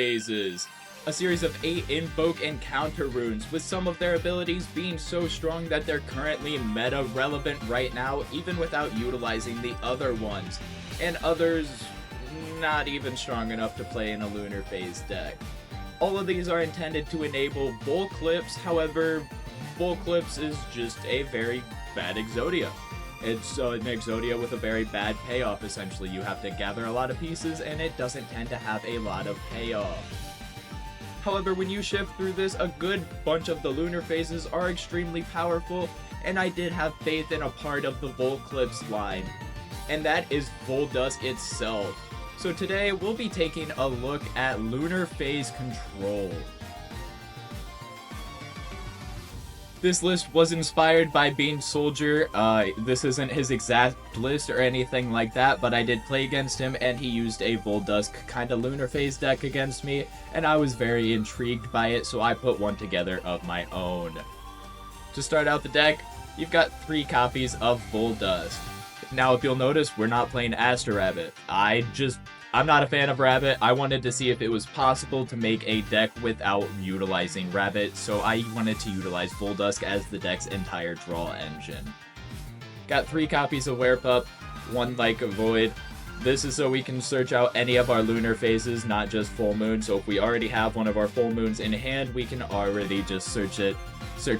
Phases, a series of 8 invoke and counter runes, with some of their abilities being so strong that they're currently meta relevant right now, even without utilizing the other ones, and others not even strong enough to play in a Lunar Phase deck. All of these are intended to enable Bull Clips, however, Bull Clips is just a very bad Exodia. It's an Exodia with a very bad payoff, essentially. You have to gather a lot of pieces, and it doesn't tend to have a lot of payoff. However, when you shift through this, a good bunch of the Lunar Phases are extremely powerful, and I did have faith in a part of the Bull Clips line, and that is Voldusk itself. So today, we'll be taking a look at Lunar Phase Control. This list was inspired by Bean Soldier. This isn't his exact list or anything like that, but I did play against him, and he used a Voldusk kind of Lunar Phase deck against me, and I was very intrigued by it, so I put one together of my own. To start out the deck, you've got 3 copies of Voldusk. Now, if you'll notice, we're not playing Aster Rabbit. I'm not a fan of Rabbit. I wanted to see if it was possible to make a deck without utilizing Rabbit, so I wanted to utilize Voldusk as the deck's entire draw engine. Got 3 copies of Werepup, 1 Like a Void. This is so we can search out any of our Lunar Phases, not just Full Moon, so if we already have one of our Full Moons in hand, we can already just search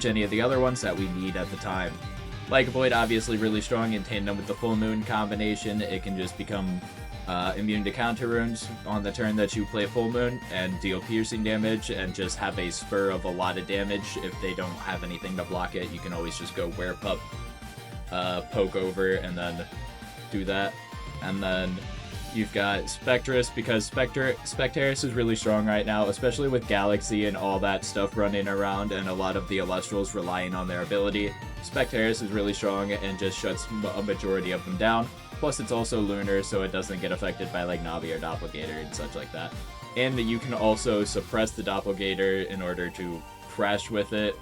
any of the other ones that we need at the time. Like a Void, obviously really strong in tandem with the Full Moon combination. It can just become immune to counter runes on the turn that you play Full Moon and deal piercing damage and just have a spur of a lot of damage. If they don't have anything to block it, you can always just go Werepup, poke over, and then do that. And then you've got Spectress, because Spectaris is really strong right now, especially with Galaxy and all that stuff running around and a lot of the Elestrals relying on their ability. Spectaris is really strong and just shuts a majority of them down. Plus, it's also Lunar, so it doesn't get affected by like Navi or Doppelganger and such like that. And you can also suppress the Doppelganger in order to crash with it,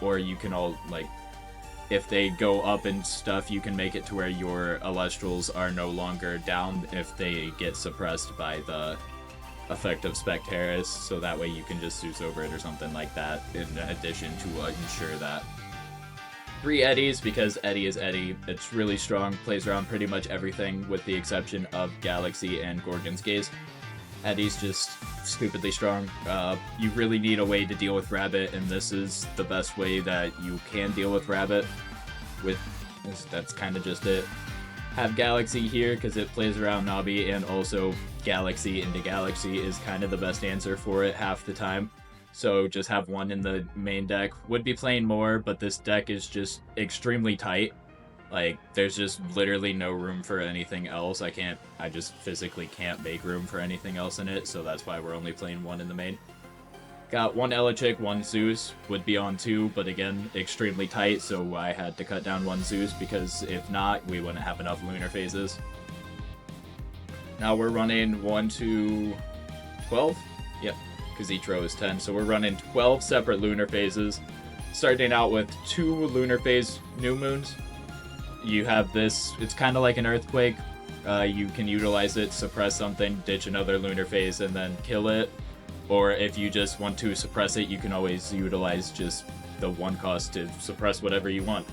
or you can if they go up and stuff, you can make it to where your Elestrals are no longer down if they get suppressed by the effect of Spectaris, so that way you can just Zeus over it or something like that, in addition to ensure that. 3 Eddies, because Eddie is Eddie. It's really strong, plays around pretty much everything with the exception of Galaxy and Gorgon's Gaze. Eddie's just stupidly strong. You really need a way to deal with Rabbit, and this is the best way that you can deal with Rabbit. That's kind of just it. Have Galaxy here, because it plays around Navi, and also Galaxy into Galaxy is kind of the best answer for it half the time. So just have 1 in the main deck. Would be playing more, but this deck is just extremely tight. Like, there's just literally no room for anything else. I just physically can't make room for anything else in it, so that's why we're only playing 1 in the main. Got 1 Elechick, 1 Zeus, would be on 2, but again, extremely tight, so I had to cut down 1 Zeus, because if not, we wouldn't have enough Lunar Phases. Now we're running 1 to 12? Yep, because each row is 10, so we're running 12 separate Lunar Phases, starting out with 2 Lunar Phase New Moons. You have this, it's kind of like an Earthquake. You can utilize it, suppress something, ditch another Lunar Phase, and then kill it. Or if you just want to suppress it, you can always utilize just the 1 cost to suppress whatever you want.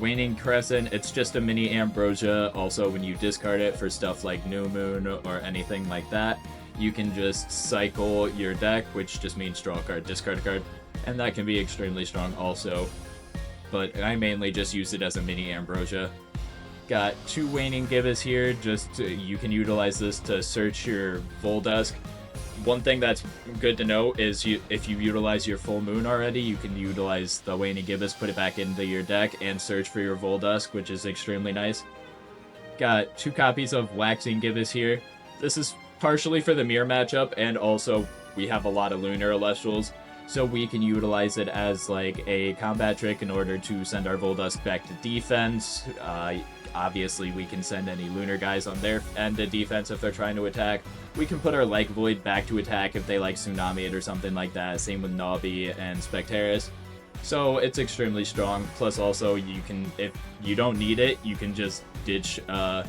Waning Crescent, it's just a mini Ambrosia. Also, when you discard it for stuff like New Moon or anything like that, you can just cycle your deck, which just means draw a card, discard a card, and that can be extremely strong also. But I mainly just use it as a mini Ambrosia. Got 2 Waning Gibbous here, you can utilize this to search your Voldusk. One thing that's good to know is if you utilize your Full Moon already, you can utilize the Waning Gibbous, put it back into your deck, and search for your Voldusk, which is extremely nice. Got 2 copies of Waxing Gibbous here. This is partially for the mirror matchup, and also we have a lot of Lunar Elestrals, so we can utilize it as like a combat trick in order to send our Voldusk back to defense. Obviously, we can send any Lunar guys on their end to defense if they're trying to attack. We can put our Like Void back to attack if they like Tsunami it or something like that. Same with Navi and Spectaris. So it's extremely strong. Plus also, you can, if you don't need it, you can just ditch a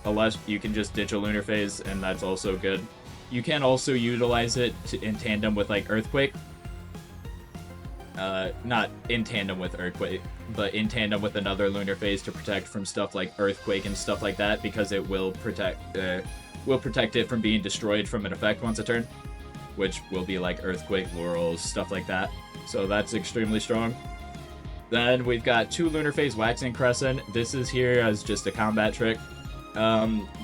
Lunar Phase, and that's also good. You can also utilize it in tandem with like Earthquake. Not in tandem with Earthquake, but in tandem with another Lunar Phase to protect from stuff like Earthquake and stuff like that, because it will protect it from being destroyed from an effect once a turn, which will be like Earthquake, Laurels, stuff like that. So that's extremely strong. Then we've got 2 Lunar Phase Waxing Crescent. This is here as just a combat trick.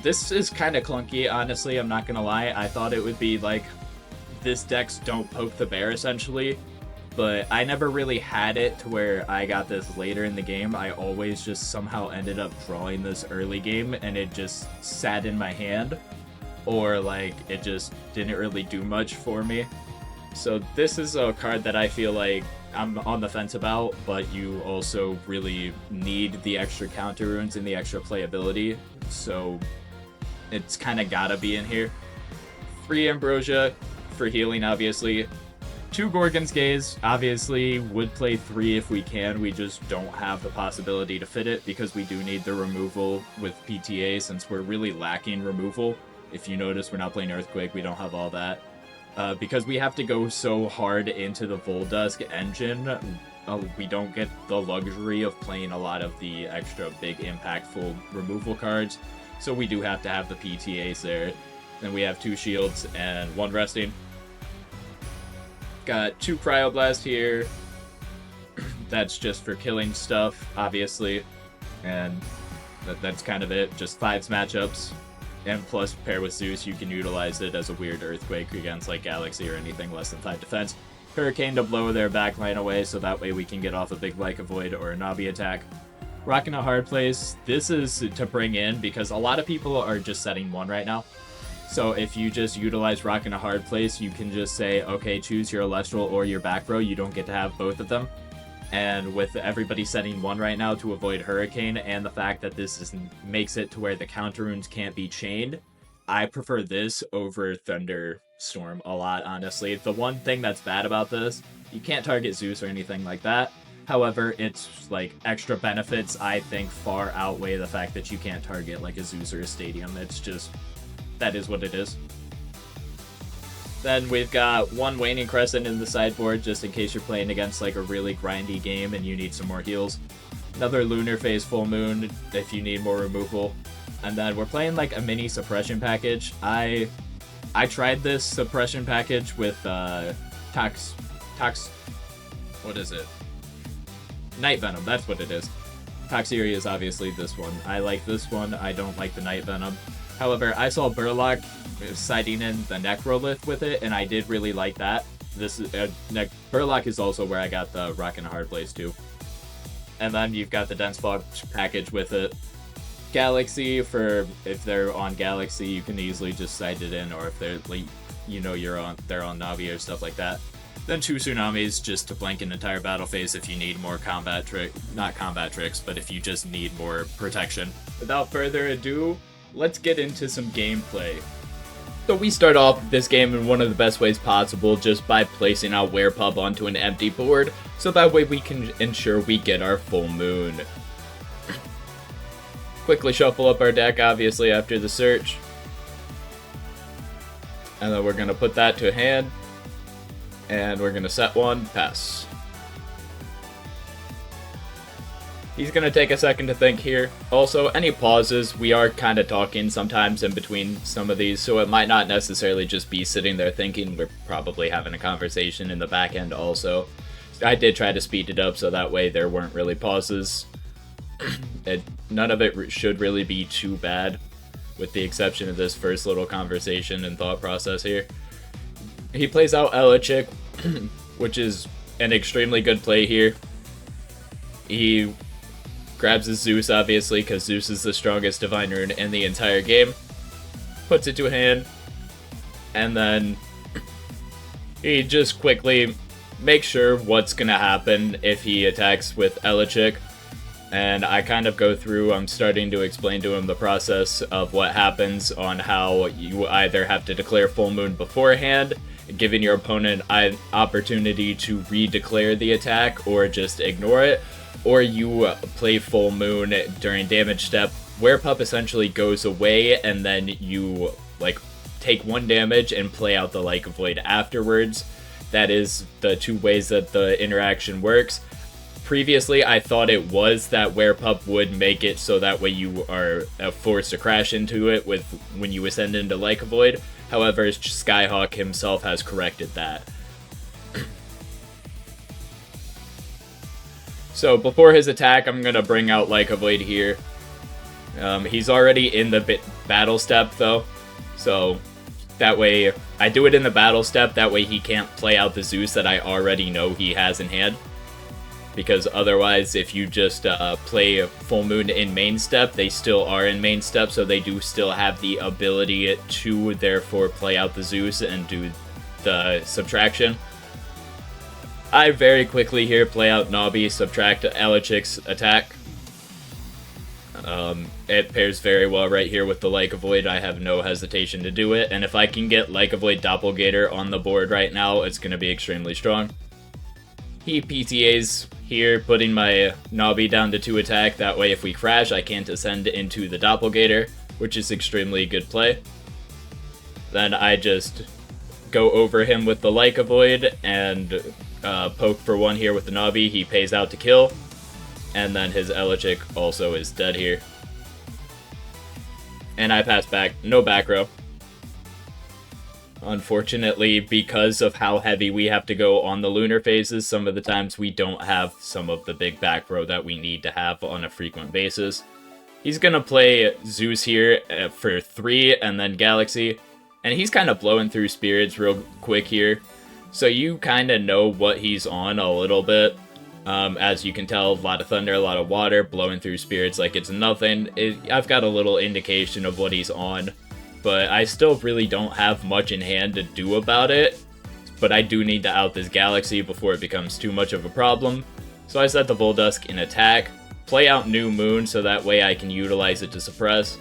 This is kind of clunky, honestly, I'm not gonna lie. I thought it would be like, this deck's don't poke the bear, essentially. But I never really had it to where I got this later in the game. I always just somehow ended up drawing this early game, and it just sat in my hand. Or, like, it just didn't really do much for me. So this is a card that I feel like I'm on the fence about, but you also really need the extra counter runes and the extra playability. So it's kind of gotta be in here. 3 Ambrosia for healing, obviously. 2 Gorgon's Gaze, obviously, would play 3 if we can. We just don't have the possibility to fit it because we do need the removal with PTA since we're really lacking removal. If you notice, we're not playing Earthquake, we don't have all that. Because we have to go so hard into the Voldusk engine, we don't get the luxury of playing a lot of the extra big impactful removal cards. So we do have to have the PTAs there. Then we have 2 shields and 1 resting. Got 2 Cryoblast here. That's just for killing stuff, obviously. And that's kind of it. Just 5s matchups. And plus, pair with Zeus, you can utilize it as a weird Earthquake against like Galaxy or anything less than 5 defense. Hurricane to blow their backline away, so that way we can get off a big Like a Void or a Navi attack. Rockin' a Hard Place, this is to bring in because a lot of people are just setting 1 right now. So if you just utilize Rockin' a Hard Place, you can just say, okay, choose your Elestral or your back row. You don't get to have both of them. And with everybody setting 1 right now to avoid Hurricane, and the fact that this makes it to where the counter runes can't be chained, I prefer this over Thunderstorm a lot, honestly. The one thing that's bad about this, you can't target Zeus or anything like that. However, it's like extra benefits, I think, far outweigh the fact that you can't target like a Zeus or a Stadium. It's just, that is what it is. Then we've got 1 Waning Crescent in the sideboard, just in case you're playing against like a really grindy game and you need some more heals. Another Lunar Phase Full Moon if you need more removal. And then we're playing like a mini suppression package. I tried this suppression package with what is it? Night Venom, that's what it is. Toxeria is obviously this one. I like this one, I don't like the Night Venom. However, I saw Burlock citing in the Necrolith with it, and I did really like that. This is Burlock is also where I got the Rockin' a Hard Place too. And then you've got the Dense Fog package with it. Galaxy, for if they're on Galaxy, you can easily just cite it in, or if they're like, you know, they're on Navi or stuff like that. Then 2 Tsunamis just to blank an entire battle phase if you need more not combat tricks, but if you just need more protection. Without further ado, let's get into some gameplay. So we start off this game in one of the best ways possible, just by placing our Werepub onto an empty board, so that way we can ensure we get our full moon. Quickly shuffle up our deck, obviously, after the search. And then we're going to put that to hand. And we're going to set 1, pass. He's going to take a second to think here. Also, any pauses, we are kind of talking sometimes in between some of these, so it might not necessarily just be sitting there thinking. We're probably having a conversation in the back end also. I did try to speed it up so that way there weren't really pauses. None of it should really be too bad, with the exception of this first little conversation and thought process here. He plays out Elichik, which is an extremely good play here. He grabs his Zeus, obviously, because Zeus is the strongest Divine Rune in the entire game. Puts it to hand. And then he just quickly makes sure what's going to happen if he attacks with Elichik. And I kind of go through, I'm starting to explain to him the process of what happens on how you either have to declare Full Moon beforehand, giving your opponent an opportunity to re-declare the attack or just ignore it, or you play Full Moon during damage step, where Pup essentially goes away and then you like take 1 damage and play out the Like a Void afterwards. That is the 2 ways that the interaction works. Previously, I thought it was that Werepup would make it so that way you are forced to crash into it with when you ascend into Like a Void. However, Skyhawk himself has corrected that. So before his attack, I'm going to bring out Like a Void here. He's already in the battle step though, so that way I do it in the battle step, that way he can't play out the Zeus that I already know he has in hand. Because otherwise, if you just play Full Moon in main step, they still are in main step, so they do still have the ability to therefore play out the Zeus and do the subtraction. I very quickly here play out Nobby, subtract Elichic's attack. It pairs very well right here with the Like a Void. I have no hesitation to do it, and if I can get Like a Void Doppelganger on the board right now, it's going to be extremely strong. He PTAs here, putting my Nobby down to 2 attack. That way if we crash, I can't ascend into the Doppelganger, which is extremely good play. Then I just go over him with the Like a Void and poke for 1 here with the Nobby. He pays out to kill, and then his Elichic also is dead here. And I pass back, no back row. Unfortunately, because of how heavy we have to go on the lunar phases, some of the times we don't have some of the big back row that we need to have on a frequent basis. He's gonna play Zeus here for 3 and then Galaxy, and he's kind of blowing through spirits real quick here. So you kind of know what he's on a little bit. As you can tell, a lot of thunder, a lot of water, blowing through spirits like it's nothing. I've got a little indication of what he's on, but I still really don't have much in hand to do about it. But I do need to out this Galaxy before it becomes too much of a problem. So I set the Voldusk in attack, play out New Moon so that way I can utilize it to suppress.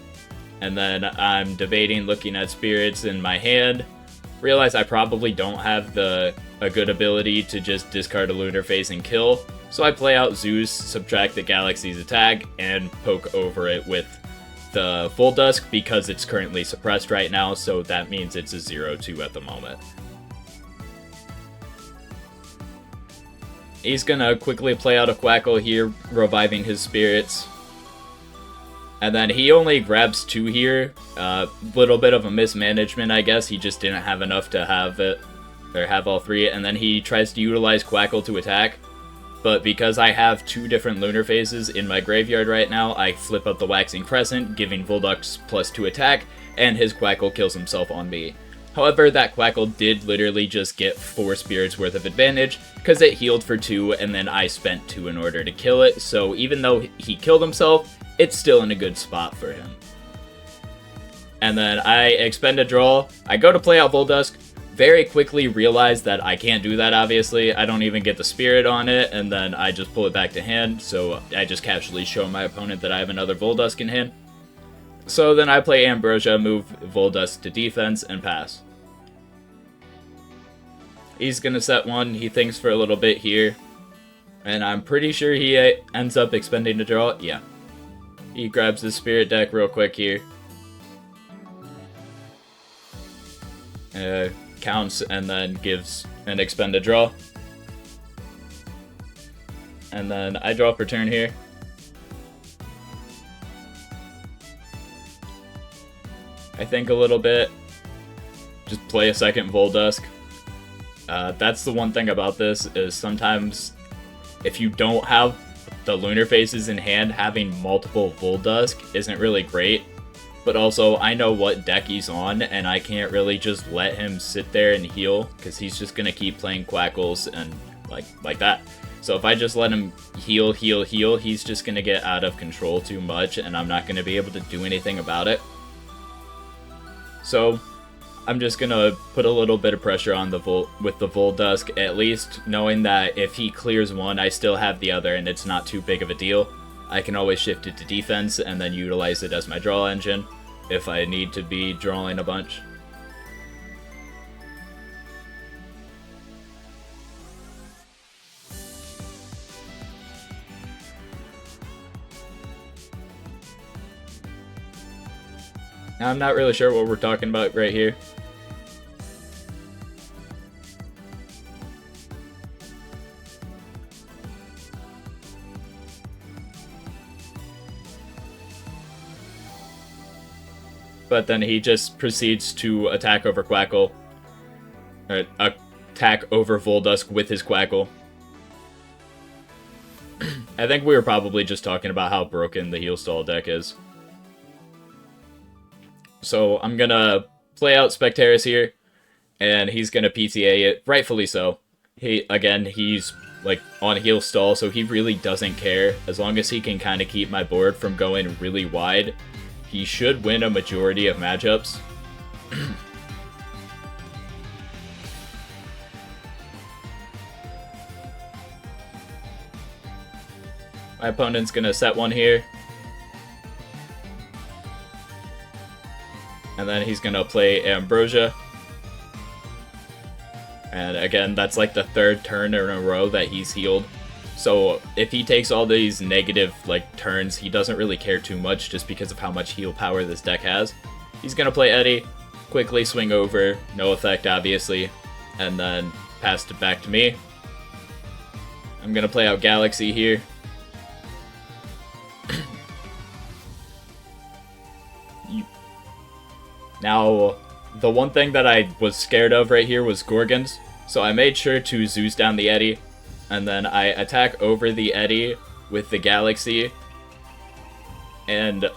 And then I'm debating looking at spirits in my hand. Realize I probably don't have a good ability to just discard a lunar phase and kill. So I play out Zeus, subtract the Galaxy's attack, and poke over it with the Voldusk because it's currently suppressed right now, so that means it's a 0-2 at the moment. He's gonna quickly play out a Quackle here, reviving his spirits. And then he only grabs 2 here. Little bit of a mismanagement, I guess. He just didn't have enough to have it, or have all 3. And then he tries to utilize Quackle to attack. But because I have 2 different lunar phases in my graveyard right now, I flip up the Waxing Crescent, giving Voldusk +2 attack, and his Quackle kills himself on me. However, that Quackle did literally just get 4 spirits worth of advantage, because it healed for 2, and then I spent 2 in order to kill it, so even though he killed himself, it's still in a good spot for him. And then I expend a draw, I go to play out Voldusk, very quickly realize that I can't do that, obviously. I don't even get the spirit on it, and then I just pull it back to hand, so I just casually show my opponent that I have another Voldusk in hand. So then I play Ambrosia, move Voldusk to defense, and pass. He's gonna set 1, he thinks for a little bit here, and I'm pretty sure he ends up expending a draw. Yeah. He grabs his spirit deck real quick here. Counts and then gives an expend a draw. And then I draw for turn here. I think a little bit. Just play a second Voldusk. That's the one thing about this, is sometimes if you don't have the lunar phases in hand, having multiple Voldusk isn't really great. But also, I know what deck he's on, and I can't really just let him sit there and heal, because he's just going to keep playing Quackles and like that. So if I just let him heal, he's just going to get out of control too much, and I'm not going to be able to do anything about it. So I'm just going to put a little bit of pressure on with the Voldusk, at least knowing that if he clears 1, I still have the other, and it's not too big of a deal. I can always shift it to defense and then utilize it as my draw engine if I need to be drawing a bunch. Now, I'm not really sure what we're talking about right here. but then he just proceeds to attack over Quackle. Or attack over Voldusk with his Quackle. I think we were probably just talking about how broken the Heal Stall deck is. So I'm gonna play out Spectaris here, and he's gonna PTA it, rightfully so. He's like on Heal Stall, so he really doesn't care. As long as he can kind of keep my board from going really wide, he should win a majority of matchups. My opponent's gonna set one here. And then he's gonna play Ambrosia. And again, that's like the third turn in a row that he's healed. So if he takes all these negative like turns, he doesn't really care too much just because of how much heal power this deck has. He's gonna play Eddie, quickly swing over, no effect obviously, and then pass it back to me. I'm gonna play out Galaxy here. Now, the one thing that I was scared of right here was Gorgons, so I made sure to Zeus down the Eddie, and then I attack over the Eddie with the Galaxy, and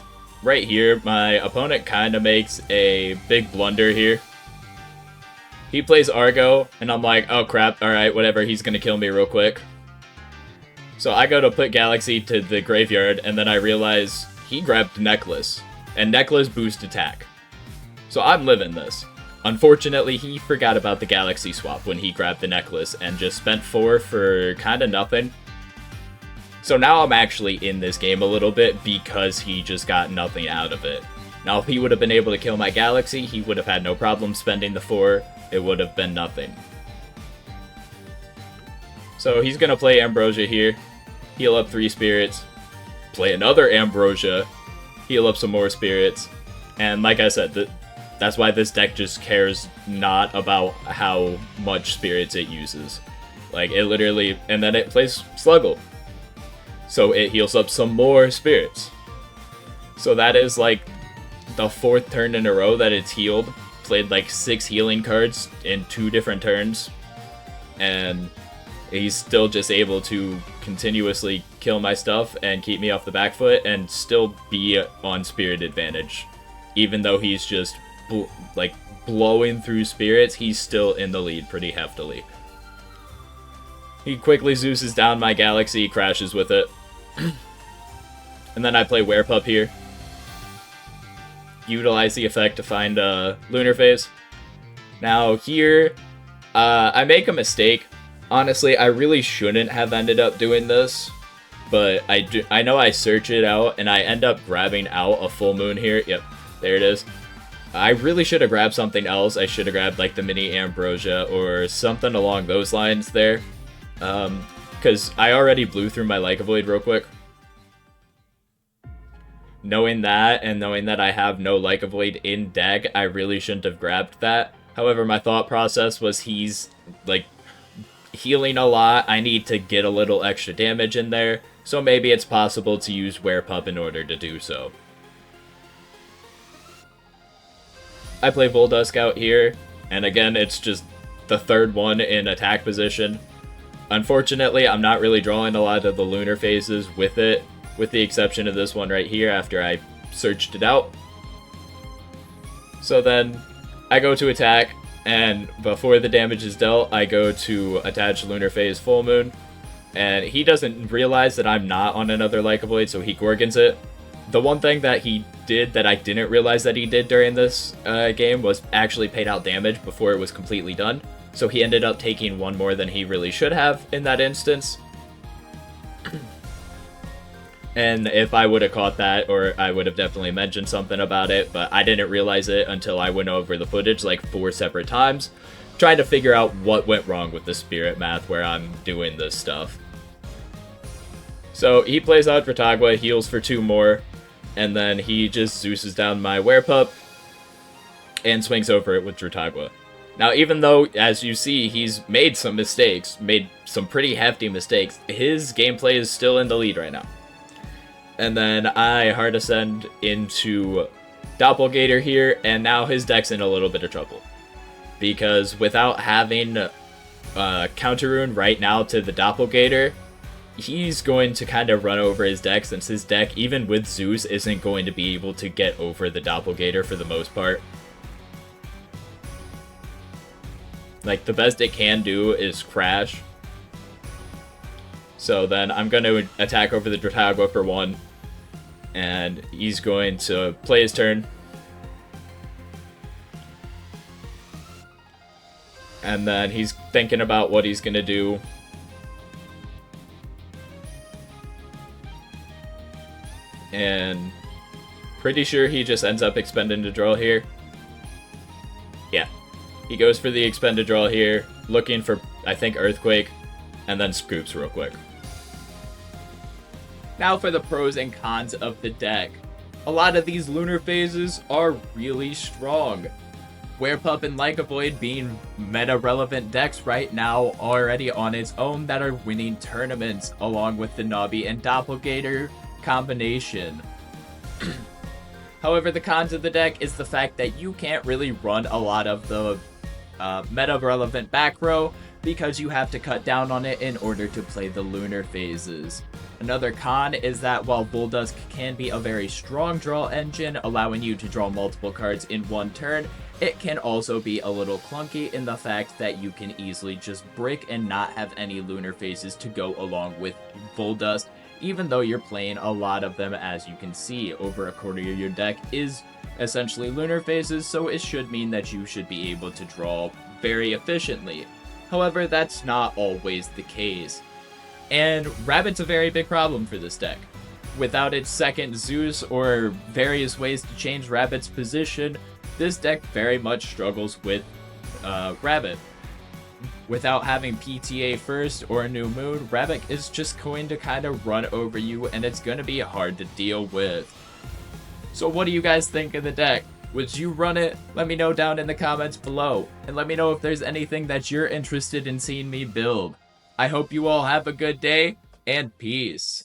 right here, my opponent kind of makes a big blunder here. He plays Argo, and I'm like, oh crap, alright, whatever, he's gonna kill me real quick. So I go to put Galaxy to the graveyard, and then I realize he grabbed Necklace, and Necklace boost attack. So I'm living this. Unfortunately, he forgot about the Galaxy swap when he grabbed the Necklace and just spent 4 for kind of nothing. So now I'm actually in this game a little bit because he just got nothing out of it. Now if he would have been able to kill my Galaxy, he would have had no problem spending the 4. It would have been nothing. So he's going to play Ambrosia here, heal up 3 spirits, play another Ambrosia, heal up some more spirits, and like I said, that's why this deck just cares not about how much spirits it uses. Like, it literally... And then it plays Sluggle. So it heals up some more spirits. So that is, like, the 4th turn in a row that it's healed. Played, like, 6 healing cards in 2 different turns. And he's still just able to continuously kill my stuff and keep me off the back foot and still be on spirit advantage. Even though he's just... like blowing through spirits, he's still in the lead pretty heftily. He quickly Zeus's down my Galaxy, crashes with it. And then I play Werepup here. Utilize the effect to find Lunar Phase. Now here, I make a mistake. Honestly, I really shouldn't have ended up doing this. But I know I search it out and I end up grabbing out a full moon here. Yep, there it is. I really should have grabbed something else. I should have grabbed like the mini Ambrosia or something along those lines there. Because I already blew through my Like a Void real quick. Knowing that and knowing that I have no Like a Void in deck, I really shouldn't have grabbed that. However, my thought process was he's like healing a lot. I need to get a little extra damage in there. So maybe it's possible to use Werepup in order to do so. I play Voldusk out here, and again, it's just the 3rd one in attack position. Unfortunately, I'm not really drawing a lot of the Lunar phases with it, with the exception of this one right here after I searched it out. So then, I go to attack, and before the damage is dealt, I go to attach Lunar Phase Full Moon, and he doesn't realize that I'm not on another Like a Void, so he Gorgons it. The one thing that he did that I didn't realize that he did during this game was actually paid out damage before it was completely done. So he ended up taking 1 more than he really should have in that instance. And if I would have caught that, or I would have definitely mentioned something about it, but I didn't realize it until I went over the footage like 4 separate times, trying to figure out what went wrong with the spirit math where I'm doing this stuff. So he plays out Dratagua, heals for 2 more. And then he just Zeus's down my Werepup and swings over it with Dratagua. Now, even though, as you see, he's made some mistakes, made some pretty hefty mistakes, his gameplay is still in the lead right now. And then I hard ascend into Doppelganger here, and now his deck's in a little bit of trouble. Because without having Counter Rune right now to the Doppelganger, he's going to kind of run over his deck, since his deck, even with Zeus, isn't going to be able to get over the Doppelganger for the most part. Like, the best it can do is crash. So then I'm going to attack over the Dratagua for 1. And he's going to play his turn. And then he's thinking about what he's going to do. And pretty sure he just ends up expending to draw here. Yeah. He goes for the expend to draw here, looking for, I think, Earthquake, and then scoops real quick. Now for the pros and cons of the deck. A lot of these Lunar phases are really strong. Werepup and Lycovoid being meta-relevant decks right now already on its own that are winning tournaments, along with the Navi and Doppelganger combination. However, the cons of the deck is the fact that you can't really run a lot of the meta-relevant back row because you have to cut down on it in order to play the Lunar phases. Another con is that while Bulldusk can be a very strong draw engine, allowing you to draw multiple cards in one turn, it can also be a little clunky in the fact that you can easily just brick and not have any Lunar phases to go along with Bulldusk, even though you're playing a lot of them. As you can see, over a quarter of your deck is essentially Lunar phases, so it should mean that you should be able to draw very efficiently. However, that's not always the case. And Rabbit's a very big problem for this deck. Without its second Zeus or various ways to change Rabbit's position, this deck very much struggles with Rabbit. Without having PTA first or a New Moon, Rabbit is just going to kind of run over you, and it's going to be hard to deal with. So what do you guys think of the deck? Would you run it? Let me know down in the comments below, and let me know if there's anything that you're interested in seeing me build. I hope you all have a good day, and peace.